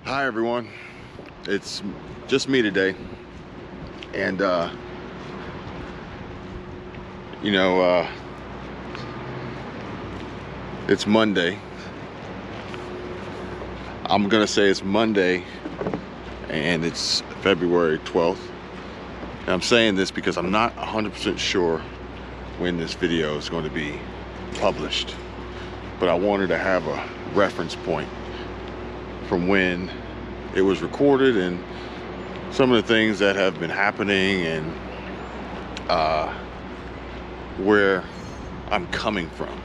Hi everyone, it's just me today, and it's Monday. I'm gonna say it's Monday, and it's February 12th. And I'm saying this because I'm not 100% sure when this video is going to be published, but I wanted to have a reference point from when it was recorded and some of the things that have been happening, and where I'm coming from.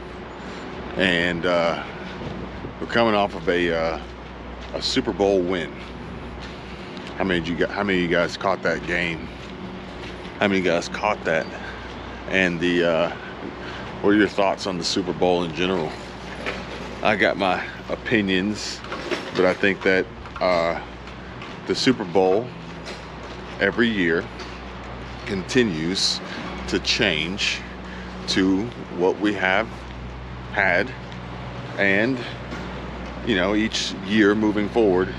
And we're coming off of a Super Bowl win. How many of you guys caught that game? How many of you guys caught that? And what are your thoughts on the Super Bowl in general? I got my opinions, but I think that the Super Bowl every year continues to change to what we have had, and each year moving forward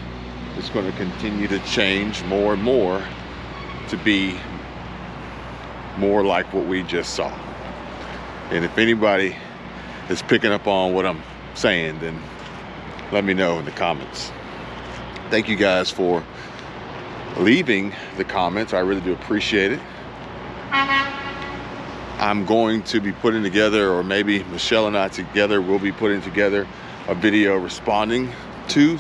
it's going to continue to change more and more to be more like what we just saw. And if anybody is picking up on what I'm saying, then let me know in the comments. Thank you guys for leaving the comments. I really do appreciate it. I'm going to be putting together, or maybe Michelle and I together will be putting together a video responding to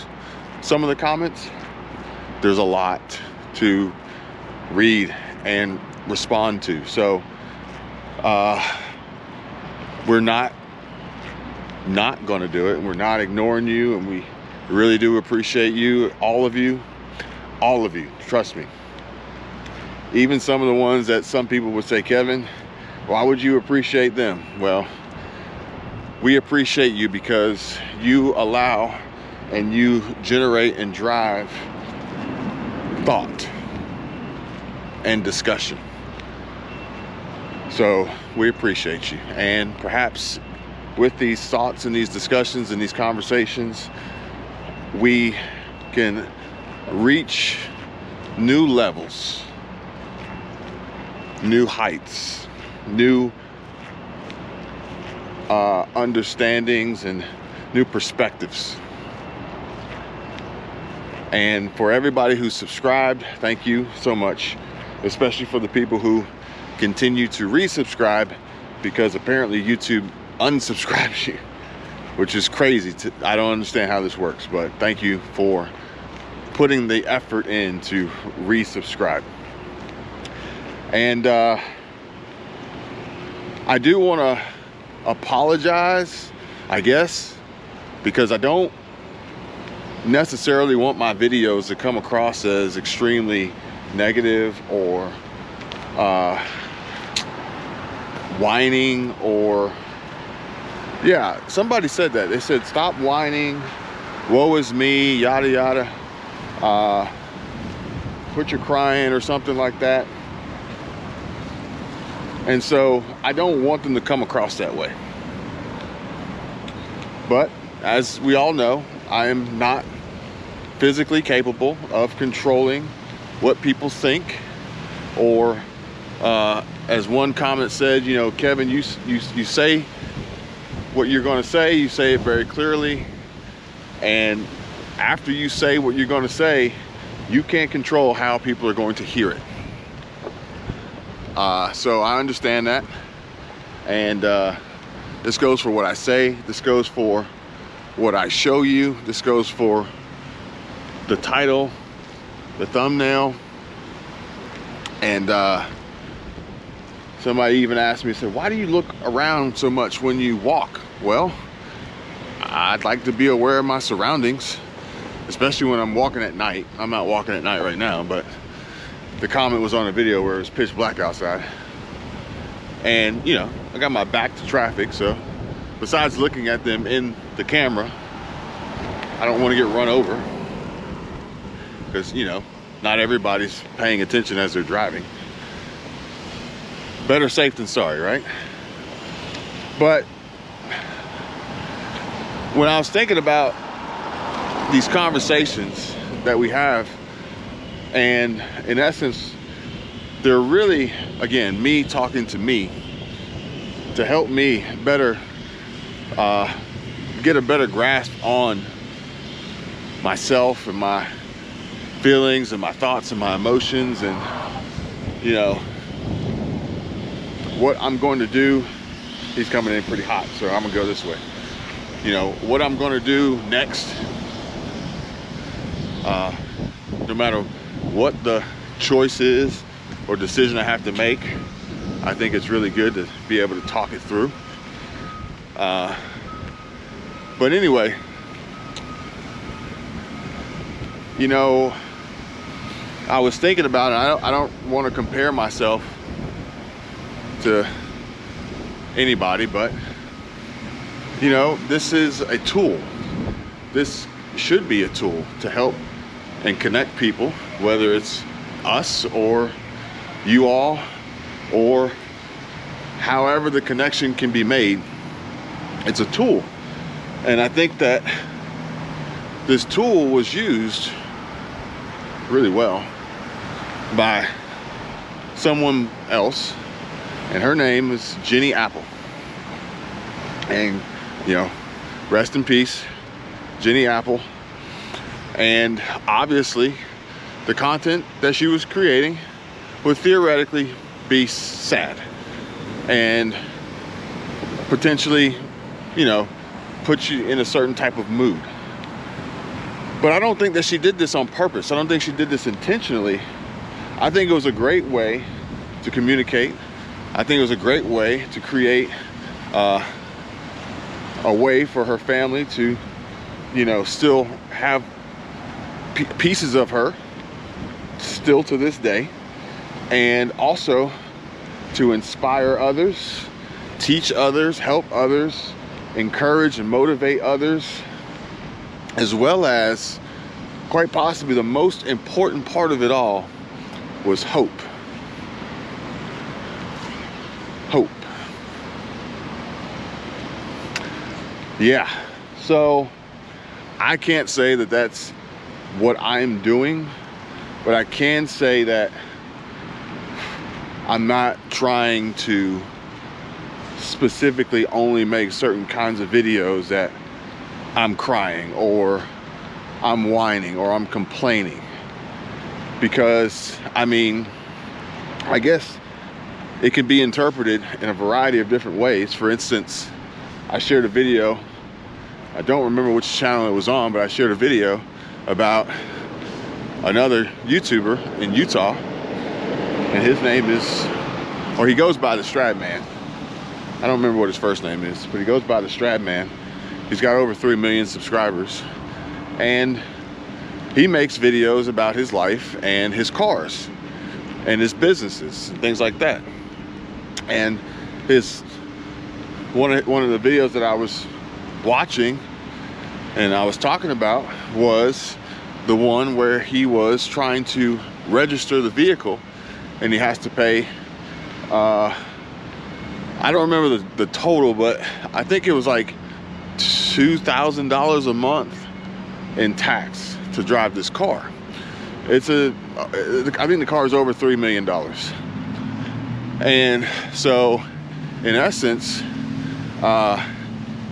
some of the comments. There's a lot to read and respond to, so we're not going to do it, and we're not ignoring you, and we really do appreciate you, all of you, trust me. Even some of the ones that some people would say, Kevin, why would you appreciate them? Well, we appreciate you because you allow and you generate and drive thought and discussion. So we appreciate you, and perhaps with these thoughts and these discussions and these conversations, we can reach new levels, new heights, new understandings, and new perspectives. And for everybody who's subscribed, thank you so much, especially for the people who continue to resubscribe, because apparently YouTube unsubscribes you, which is crazy. I don't understand how this works, but thank you for putting the effort in to resubscribe. And I do want to apologize, I guess, because I don't necessarily want my videos to come across as extremely negative or whining, or yeah, somebody said that. They said, stop whining, woe is me, yada yada, quit your crying, or something like that. And so I don't want them to come across that way. But as we all know, I am not physically capable of controlling what people think, or as one comment said, Kevin, you say what you're going to say, you say it very clearly, and after you say what you're going to say, you can't control how people are going to hear it. So I understand that, and this goes for what I say, this goes for what I show you, this goes for the title, the thumbnail. And somebody even asked me, said, why do you look around so much when you walk? Well, I'd like to be aware of my surroundings, especially when I'm walking at night. I'm not walking at night right now, but the comment was on a video where it was pitch black outside. And I got my back to traffic, so besides looking at them in the camera, I don't want to get run over, because not everybody's paying attention as they're driving. Better safe than sorry, right? But when I was thinking about these conversations that we have. And in essence, they're really, again, me talking to me to help me better get a better grasp on myself and my feelings and my thoughts and my emotions, and you know what I'm going to do. He's coming in pretty hot, so I'm gonna go this way. You know what I'm going to do next, no matter what the choice is or decision I have to make. I think it's really good to be able to talk it through. But anyway, you know, I was thinking about it. I don't want to compare myself to anybody, but you know, this is a tool. This should be a tool to help and connect people, whether it's us or you all, or however the connection can be made. It's a tool. And I think that this tool was used really well by someone else, and her name is Jenny Apple. And you know, rest in peace, Jenny Apple. And obviously the content that she was creating would theoretically be sad and potentially, you know, put you in a certain type of mood. But I don't think that she did this on purpose. I don't think she did this intentionally. I think it was a great way to communicate. I think it was a great way to create a way for her family to, you know, still have pieces of her still to this day, and also to inspire others, teach others, help others, encourage and motivate others, as well as, quite possibly the most important part of it all, was hope. Hope. Yeah, so I can't say that that's what I'm doing, but I can say that I'm not trying to specifically only make certain kinds of videos that I'm crying or I'm whining or I'm complaining, because I mean, I guess it can be interpreted in a variety of different ways. For instance, I shared a video, I don't remember which channel it was on, but I shared a video about another YouTuber in Utah, and his name is, or he goes by the Strad Man. I don't remember what his first name is, but he goes by the Strad Man. He's got over 3 million subscribers, and he makes videos about his life and his cars and his businesses and things like that. And his one of the videos that I was watching and I was talking about was the one where he was trying to register the vehicle, and he has to pay I don't remember the total, but I think it was like $2,000 a month in tax to drive this car. I think the car is over $3 million. And so in essence,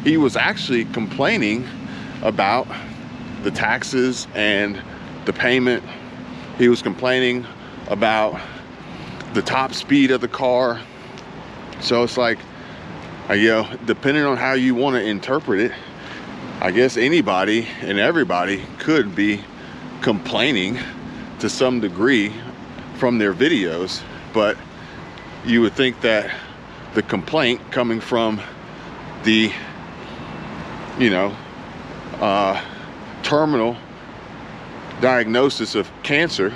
he was actually complaining about the taxes and the payment. He was complaining about the top speed of the car. So it's like, you know, depending on how you want to interpret it, I guess anybody and everybody could be complaining to some degree from their videos, but you would think that the complaint coming from the, you know, terminal diagnosis of cancer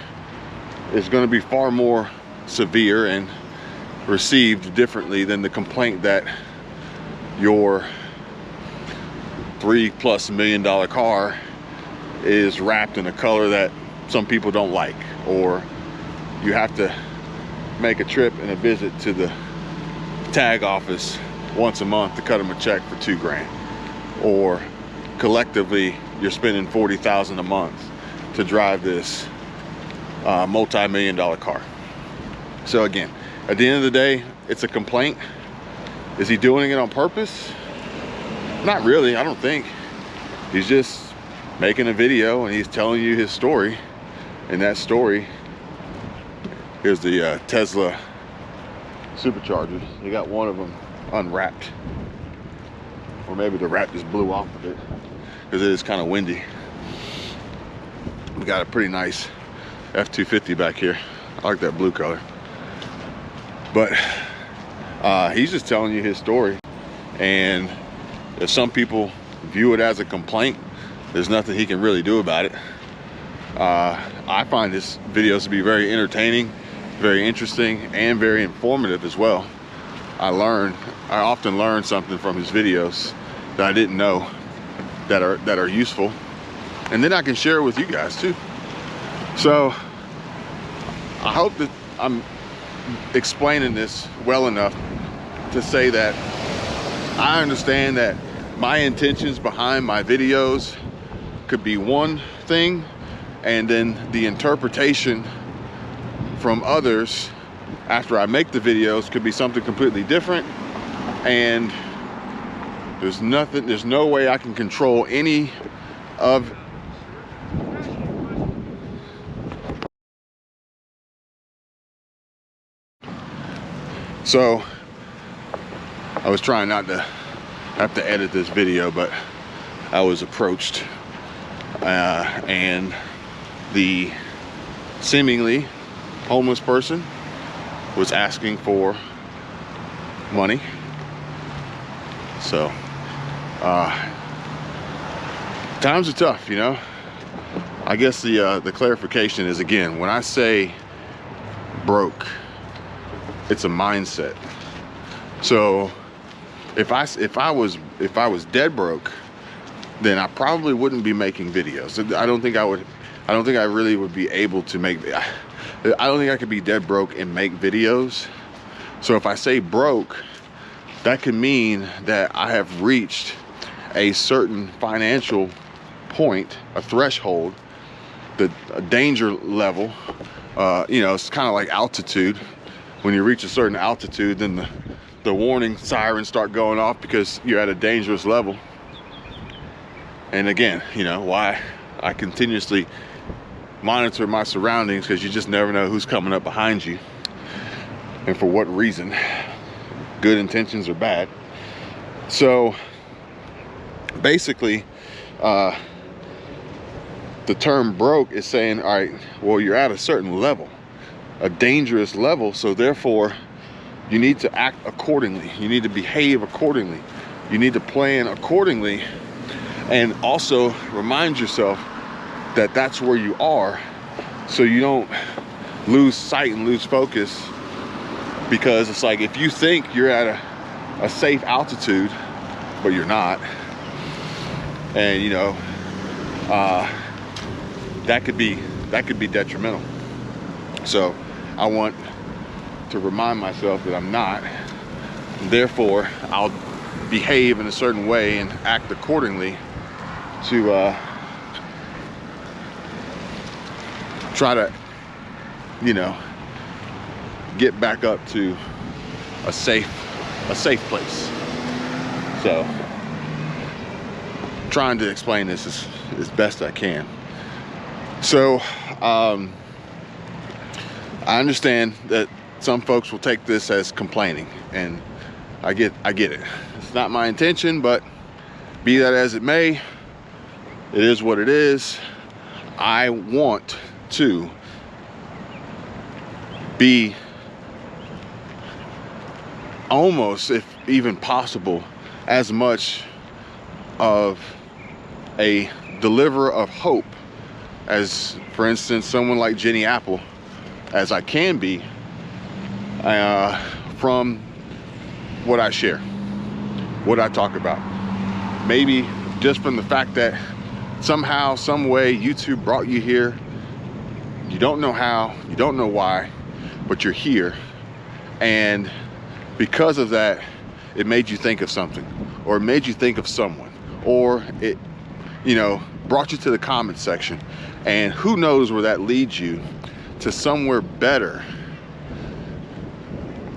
is going to be far more severe and received differently than the complaint that your $3+ million car is wrapped in a color that some people don't like, or you have to make a trip and a visit to the tag office once a month to cut them a check for $2 grand, or collectively you're spending $40,000 a month to drive this multi-million-dollar car. So again, at the end of the day, it's a complaint. Is he doing it on purpose? Not really, I don't think. He's just making a video and he's telling you his story. And that story, here's the Tesla superchargers. You got one of them unwrapped. Or maybe the wrap just blew off of it because it is kind of windy. We got a pretty nice F-250 back here. I like that blue color. But he's just telling you his story. And if some people view it as a complaint, there's nothing he can really do about it. I find his videos to be very entertaining, very interesting, and very informative as well. I often learn something from his videos that I didn't know that are useful. And then I can share it with you guys too. So I hope that I'm explaining this well enough to say that I understand that my intentions behind my videos could be one thing, and then the interpretation from others after I make the videos could be something completely different. And there's no way I can control any of So I was trying not to have to edit this video, but I was approached and the seemingly homeless person was asking for money. So times are tough, you know. I guess the clarification is, again, when I say broke, it's a mindset. So if I was dead broke, then I probably wouldn't be making videos. I don't think I really would be able to make. I don't think I could be dead broke and make videos. So if I say broke, that could mean that I have reached a certain financial point, a threshold, a danger level. You know, it's kind of like altitude. When you reach a certain altitude, then the warning sirens start going off because you're at a dangerous level. And again, you know, why I continuously monitor my surroundings, because you just never know who's coming up behind you and for what reason, good intentions or bad. So basically, the term broke is saying, all right, well, you're at a certain level, a dangerous level, so therefore you need to act accordingly, you need to behave accordingly, you need to plan accordingly, and also remind yourself that that's where you are, so you don't lose sight and lose focus. Because it's like, if you think you're at a safe altitude but you're not, and you know, that could be detrimental. So I want to remind myself that I'm not. Therefore, I'll behave in a certain way and act accordingly to try to, you know, get back up to a safe place. So trying to explain this as best I can. So I understand that some folks will take this as complaining, and I get it. It's not my intention, but be that as it may, it is what it is. I want to be almost, if even possible, as much of a deliverer of hope as, for instance, someone like Jenny Apple, as I can be, from what I share, what I talk about. Maybe just from the fact that somehow, some way, YouTube brought you here. You don't know how, you don't know why, but you're here. And because of that, it made you think of something, or it made you think of someone, or it, you know, brought you to the comment section, and who knows where that leads you to somewhere better,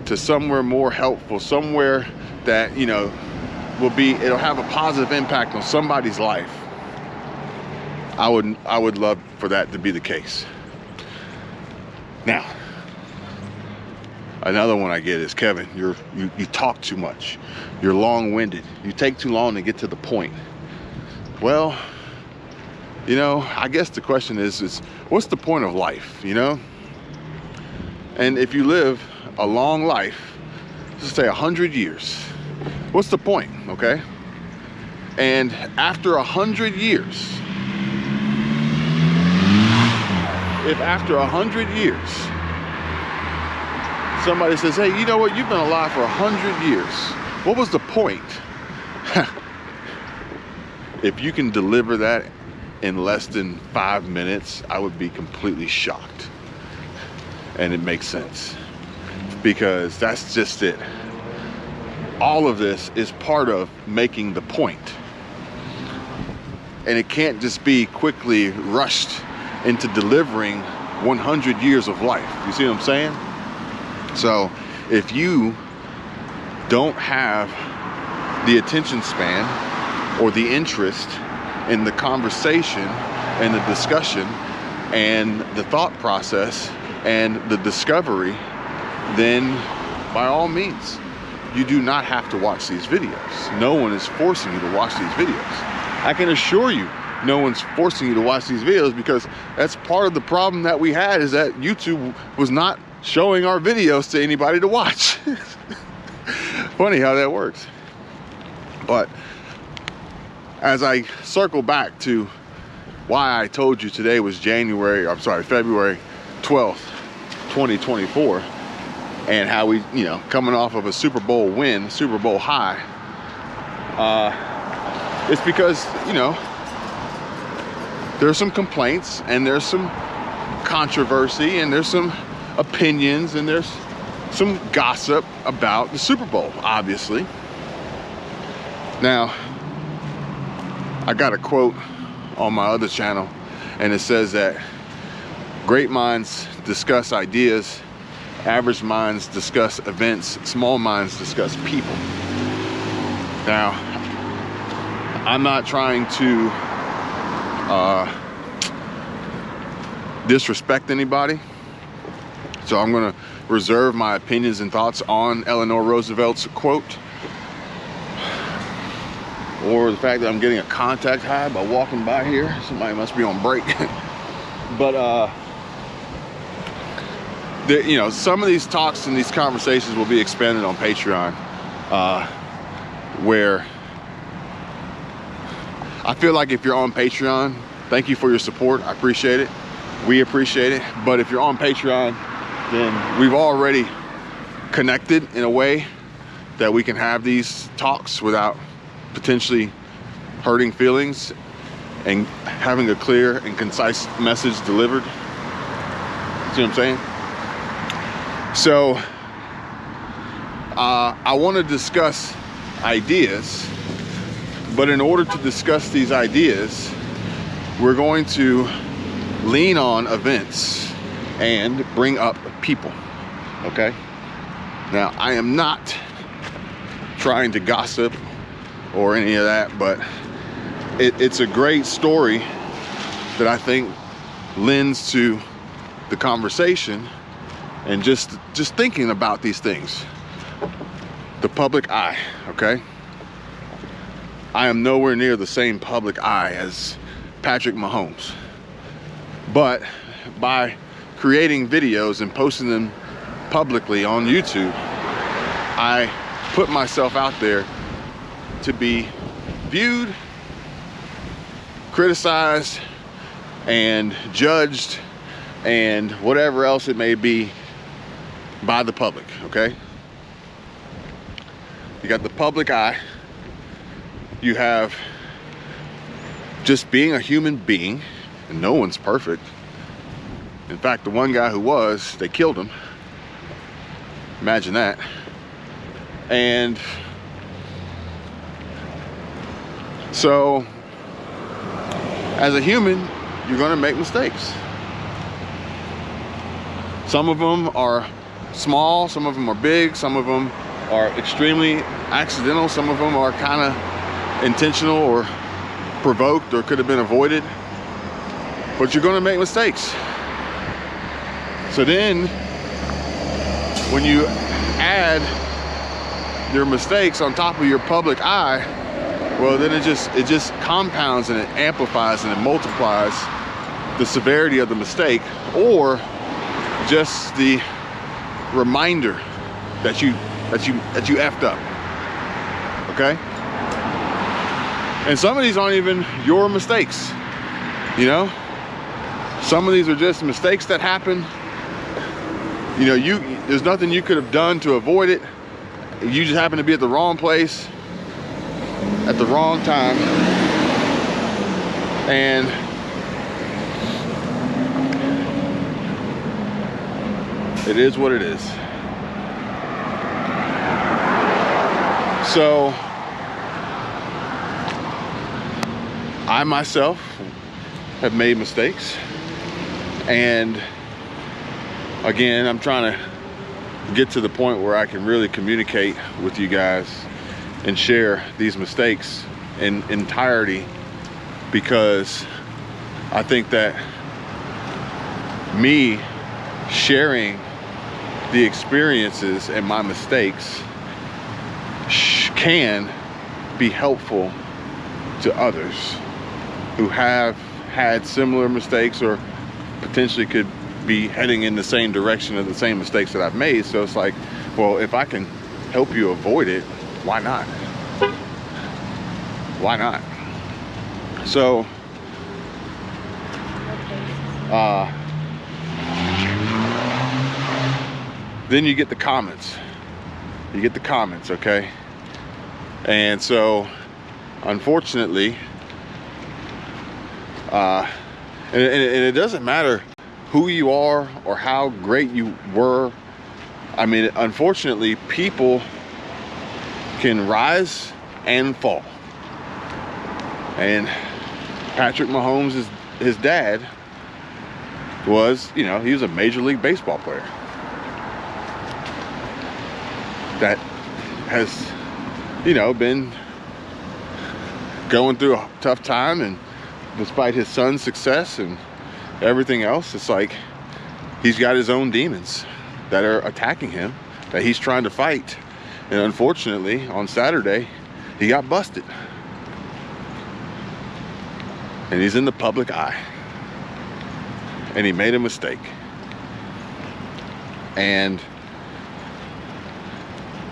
to somewhere more helpful, somewhere that, you know, it'll have a positive impact on somebody's life. I would love for that to be the case. Now, another one I get is, Kevin, you talk too much. You're long-winded. You take too long to get to the point. Well, you know, I guess the question is what's the point of life, you know? And if you live a long life, let's say 100 years, what's the point, okay? And after 100 years, if after 100 years, somebody says, hey, you know what, you've been alive for 100 years, what was the point? If you can deliver that in less than 5 minutes, I would be completely shocked. And it makes sense, because that's just it. All of this is part of making the point. And it can't just be quickly rushed into delivering 100 years of life. You see what I'm saying? So if you don't have the attention span or the interest in the conversation and the discussion and the thought process and the discovery, then by all means, you do not have to watch these videos. No one is forcing you to watch these videos. I can assure you, no one's forcing you to watch these videos, because that's part of the problem that we had, is that YouTube was not showing our videos to anybody to watch. Funny how that works. But as I circle back to why I told you today was February 12th, 2024, and how we, you know, coming off of a Super Bowl win, Super Bowl high, it's because, you know, there's some complaints and there's some controversy and there's some opinions and there's some gossip about the Super Bowl, obviously. Now, I got a quote on my other channel, and it says that great minds discuss ideas, average minds discuss events, small minds discuss people. Now, I'm not trying to disrespect anybody, so I'm gonna reserve my opinions and thoughts on Eleanor Roosevelt's quote, or the fact that I'm getting a contact high by walking by here. Somebody must be on break. But you know, some of these talks and these conversations will be expanded on Patreon, where I feel like if you're on Patreon, thank you for your support. I appreciate it. We appreciate it. But if you're on Patreon, then we've already connected in a way that we can have these talks without potentially hurting feelings and having a clear and concise message delivered. See what I'm saying? So I want to discuss ideas, but in order to discuss these ideas, we're going to lean on events and bring up people, okay? Now, I am not trying to gossip or any of that, but it's a great story that I think lends to the conversation and just thinking about these things. The public eye, okay? I am nowhere near the same public eye as Patrick Mahomes, but by creating videos and posting them publicly on YouTube, I put myself out there to be viewed, criticized, and judged, and whatever else it may be by the public, okay? You got the public eye, you have just being a human being, and no one's perfect. In fact, the one guy who was, they killed him. Imagine that. And so as a human, you're gonna make mistakes. Some of them are small, some of them are big, some of them are extremely accidental, some of them are kind of intentional or provoked or could have been avoided. But you're gonna make mistakes. So then, when you add your mistakes on top of your public eye, well, then it just compounds and it amplifies and it multiplies the severity of the mistake, or just the reminder that you effed up. Okay? And some of these aren't even your mistakes, you know? Some of these are just mistakes that happen. You know, there's nothing you could have done to avoid it. You just happen to be at the wrong place at the wrong time. And it is what it is. So I myself have made mistakes, and again, I'm trying to get to the point where I can really communicate with you guys and share these mistakes in entirety, because I think that me sharing the experiences and my mistakes can be helpful to others who have had similar mistakes or potentially could be heading in the same direction of the same mistakes that I've made. So it's like, well, if I can help you avoid it, why not? Why not? So then you get the comments. You get the comments, okay? And so unfortunately, and it doesn't matter who you are or how great you were. I mean, unfortunately, people can rise and fall. And Patrick Mahomes, his dad was, you know, he was a Major League Baseball player that has, you know, been going through a tough time, and despite his son's success and everything else, it's like he's got his own demons that are attacking him, that he's trying to fight. And unfortunately, on Saturday, he got busted. And he's in the public eye. And he made a mistake. And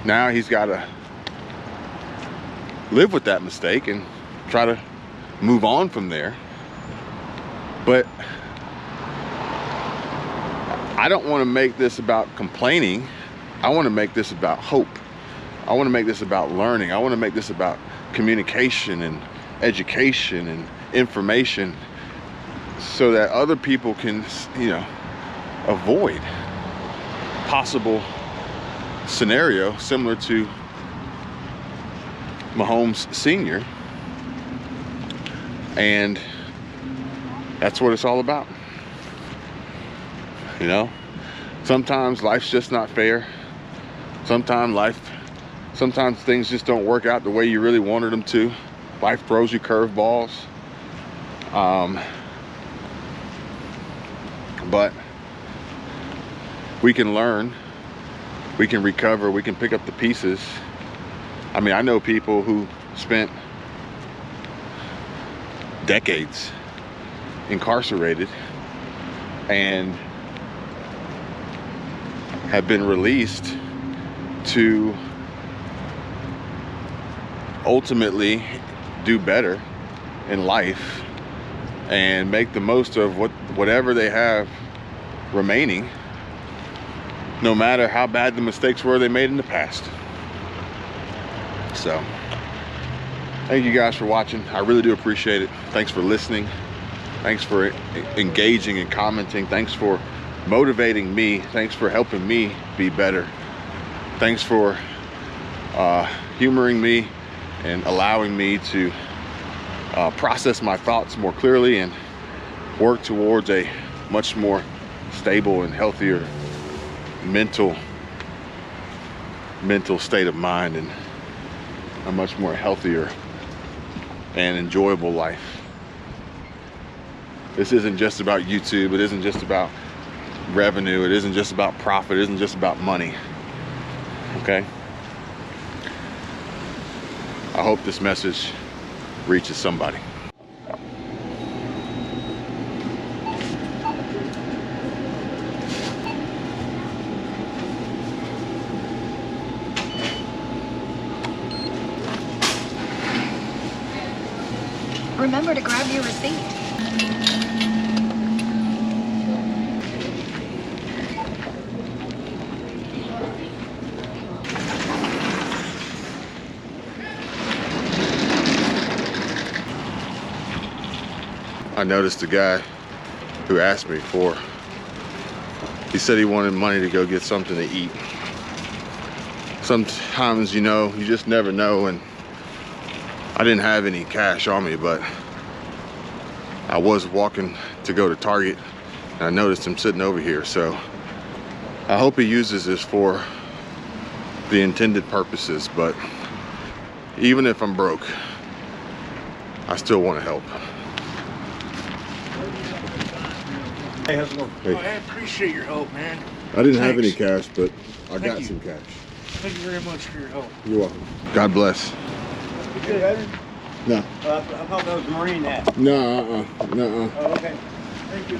now he's got to live with that mistake and try to move on from there. But I don't want to make this about complaining. I want to make this about hope. I want to make this about learning. I want to make this about communication and education and information, so that other people can, you know, avoid possible scenario similar to Mahomes Sr. And that's what it's all about. You know, sometimes life's just not fair. Sometimes things just don't work out the way you really wanted them to. Life throws you curveballs. But we can learn, we can recover, we can pick up the pieces. I mean, I know people who spent decades incarcerated and have been released to ultimately do better in life and make the most of whatever they have remaining, no matter how bad the mistakes were they made in the past. So thank you guys for watching. I really do appreciate it. Thanks for listening. Thanks for engaging and commenting. Thanks for motivating me. Thanks for helping me be better. Thanks for humoring me and allowing me to process my thoughts more clearly and work towards a much more stable and healthier mental state of mind, and a much more healthier and enjoyable life. This isn't just about YouTube. It isn't just about revenue. It isn't just about profit. It isn't just about money. Okay? I hope this message reaches somebody. Remember to grab your receipt. I noticed the guy who asked me for, he said he wanted money to go get something to eat. Sometimes, you know, you just never know, and I didn't have any cash on me, but I was walking to go to Target and I noticed him sitting over here, so I hope he uses this for the intended purposes. But even if I'm broke, I still want to help. Hey, how's it going? Hey. Oh, I appreciate your help, man. I didn't have any Thanks. cash, but I got you. some cash. Thank you very much for your help. You're welcome. God bless. You good? No. I thought that was Marine hat. No, no. Oh, okay. Thank you.